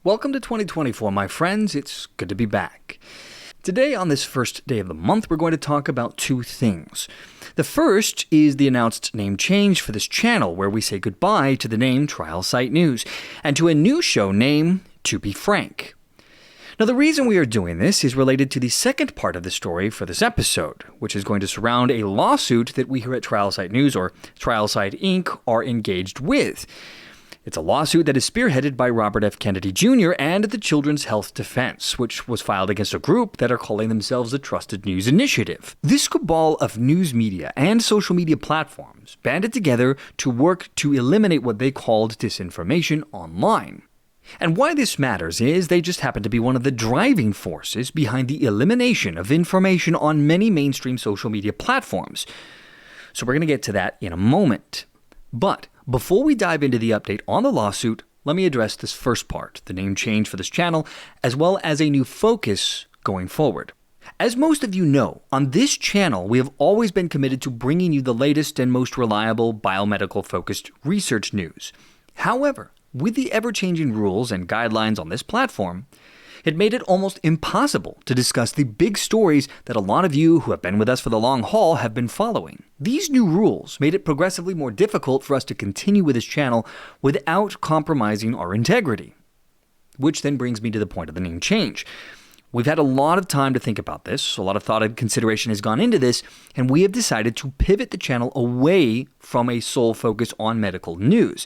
Welcome to 2024, my friends. It's good to be back. Today, on this first day of the month, we're going to talk about two things. The first is the announced name change for this channel, where we say goodbye to the name Trial Site News and to a new show name, To Be Frank. Now, the reason we are doing this is related to the second part of the story for this episode, which is going to surround a lawsuit that we here at Trial Site News, or Trial Site Inc., are engaged with. It's a lawsuit that is spearheaded by Robert F. Kennedy Jr. and the Children's Health Defense, which was filed against a group that are calling themselves the Trusted News Initiative. This cabal of news media and social media platforms banded together to work to eliminate what they called disinformation online. And why this matters is they just happen to be one of the driving forces behind the elimination of information on many mainstream social media platforms. So we're going to get to that in a moment. But before we dive into the update on the lawsuit, let me address this first part, the name change for this channel, as well as a new focus going forward. As most of you know, on this channel, we have always been committed to bringing you the latest and most reliable biomedical-focused research news. However, with the ever-changing rules and guidelines on this platform, it made it almost impossible to discuss the big stories that a lot of you who have been with us for the long haul have been following. These new rules made it progressively more difficult for us to continue with this channel without compromising our integrity. Which then brings me to the point of the name change. We've had a lot of time to think about this, a lot of thought and consideration has gone into this, and we have decided to pivot the channel away from a sole focus on medical news.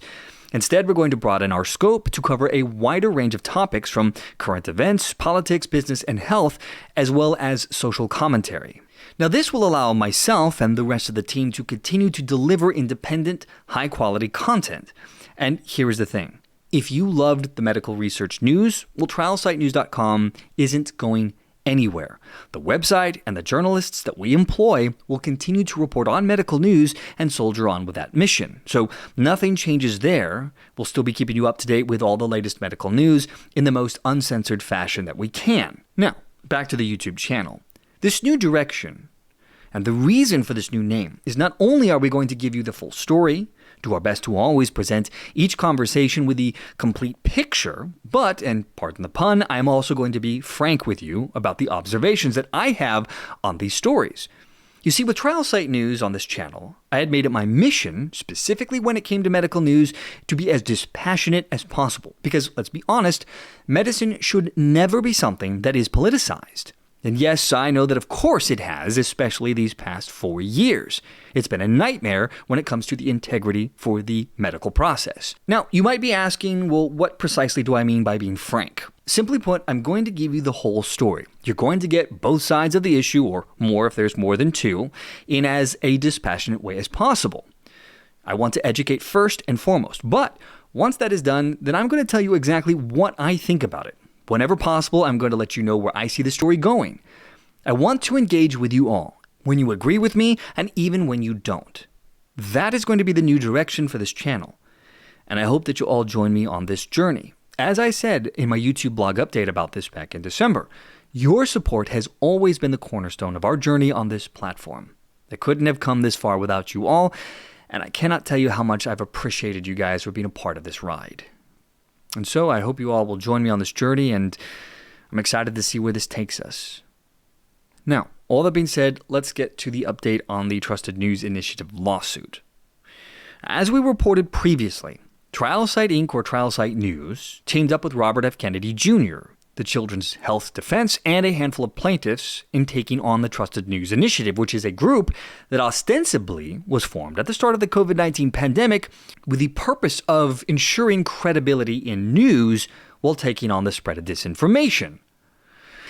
Instead, we're going to broaden our scope to cover a wider range of topics from current events, politics, business, and health, as well as social commentary. Now, this will allow myself and the rest of the team to continue to deliver independent, high-quality content. And here is the thing. If you loved the medical research news, well, TrialSiteNews.com isn't going anywhere. The website and the journalists that we employ will continue to report on medical news and soldier on with that mission. So nothing changes there. We'll still be keeping you up to date with all the latest medical news in the most uncensored fashion that we can. Now, back to the YouTube channel. This new direction and the reason for this new name is not only are we going to give you the full story, do our best to always present each conversation with the complete picture, but, and pardon the pun, I'm also going to be frank with you about the observations that I have on these stories. You see, with Trial Site News on this channel, I had made it my mission, specifically when it came to medical news, to be as dispassionate as possible. Because, let's be honest, medicine should never be something that is politicized. And yes, I know that of course it has, especially these past 4 years. It's been a nightmare when it comes to the integrity for the medical process. Now, you might be asking, well, what precisely do I mean by being frank? Simply put, I'm going to give you the whole story. You're going to get both sides of the issue, or more if there's more than two, in as a dispassionate way as possible. I want to educate first and foremost, but once that is done, then I'm going to tell you exactly what I think about it. Whenever possible, I'm going to let you know where I see the story going. I want to engage with you all, when you agree with me and even when you don't. That is going to be the new direction for this channel, and I hope that you all join me on this journey. As I said in my YouTube blog update about this back in December, your support has always been the cornerstone of our journey on this platform. I couldn't have come this far without you all, and I cannot tell you how much I've appreciated you guys for being a part of this ride. And so I hope you all will join me on this journey, and I'm excited to see where this takes us. Now, all that being said, let's get to the update on the Trusted News Initiative lawsuit. As we reported previously, Trial Site Inc., or Trial Site News, teamed up with Robert F. Kennedy Jr., the Children's Health Defense, and a handful of plaintiffs in taking on the Trusted News Initiative, which is a group that ostensibly was formed at the start of the COVID-19 pandemic with the purpose of ensuring credibility in news while taking on the spread of disinformation.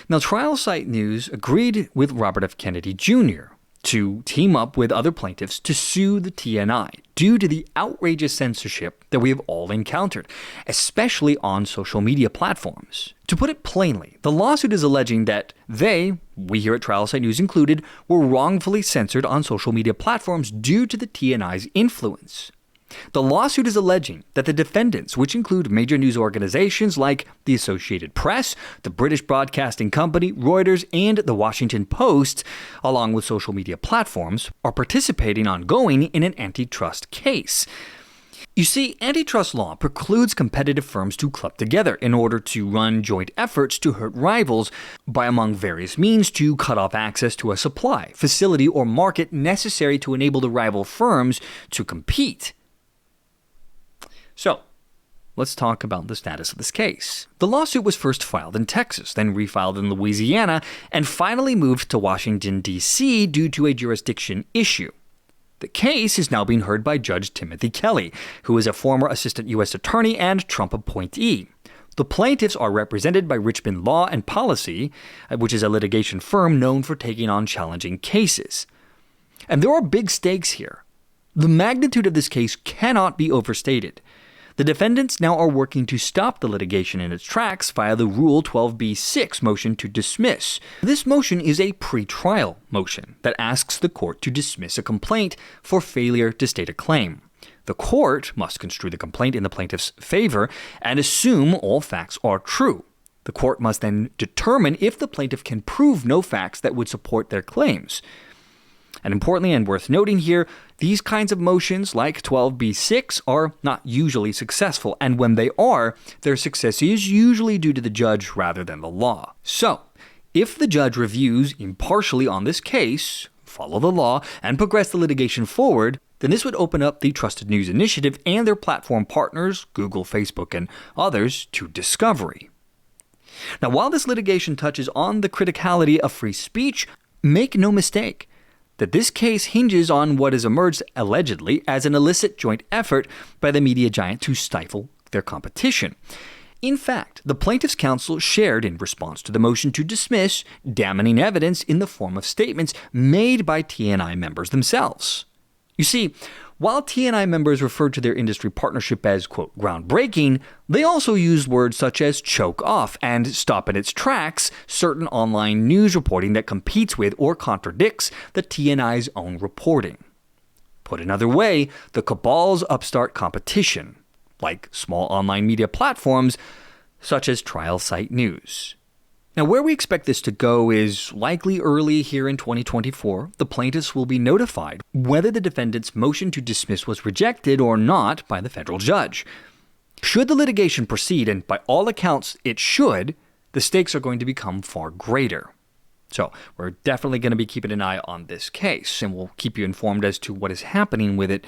Now, Trial Site News agreed with Robert F. Kennedy Jr. to team up with other plaintiffs to sue the TNI due to the outrageous censorship that we have all encountered, especially on social media platforms. To put it plainly, the lawsuit is alleging that we here at Trial Site News included, were wrongfully censored on social media platforms due to the TNI's influence. The lawsuit is alleging that the defendants, which include major news organizations like the Associated Press, the British Broadcasting Company, Reuters, and the Washington Post, along with social media platforms, are participating ongoing in an antitrust case. You see, antitrust law precludes competitive firms to club together in order to run joint efforts to hurt rivals by, among various means, to cut off access to a supply, facility, or market necessary to enable the rival firms to compete. So, let's talk about the status of this case. The lawsuit was first filed in Texas, then refiled in Louisiana, and finally moved to Washington, D.C. due to a jurisdiction issue. The case is now being heard by Judge Timothy Kelly, who is a former assistant U.S. attorney and Trump appointee. The plaintiffs are represented by Richmond Law and Policy, which is a litigation firm known for taking on challenging cases. And there are big stakes here. The magnitude of this case cannot be overstated. The defendants now are working to stop the litigation in its tracks via the Rule 12b-6 motion to dismiss. This motion is a pretrial motion that asks the court to dismiss a complaint for failure to state a claim. The court must construe the complaint in the plaintiff's favor and assume all facts are true. The court must then determine if the plaintiff can prove no facts that would support their claims. And importantly and worth noting here, these kinds of motions, like 12b-6, are not usually successful, and when they are, their success is usually due to the judge rather than the law. So, if the judge reviews impartially on this case, follow the law, and progress the litigation forward, then this would open up the Trusted News Initiative and their platform partners, Google, Facebook, and others, to discovery. Now, while this litigation touches on the criticality of free speech, make no mistake that this case hinges on what has emerged allegedly as an illicit joint effort by the media giant to stifle their competition. In fact, the plaintiffs' counsel shared, in response to the motion to dismiss, damning evidence in the form of statements made by TNI members themselves. You see, while TNI members referred to their industry partnership as, quote, groundbreaking, they also used words such as choke off and stop in its tracks certain online news reporting that competes with or contradicts the TNI's own reporting. Put another way, the cabal's upstart competition, like small online media platforms such as Trial Site News. Now, where we expect this to go is likely early here in 2024. The plaintiffs will be notified whether the defendant's motion to dismiss was rejected or not by the federal judge. Should the litigation proceed, and by all accounts it should, the stakes are going to become far greater. So, we're definitely going to be keeping an eye on this case, and we'll keep you informed as to what is happening with it,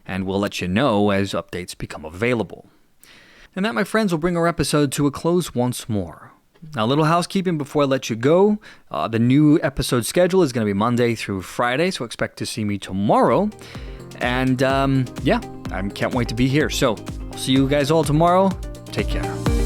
and we'll let you know as updates become available. And that, my friends, will bring our episode to a close once more. Now, a little housekeeping before I let you go. The new episode schedule is going to be Monday through Friday, so expect to see me tomorrow. And I can't wait to be here. So, I'll see you guys all tomorrow. Take care.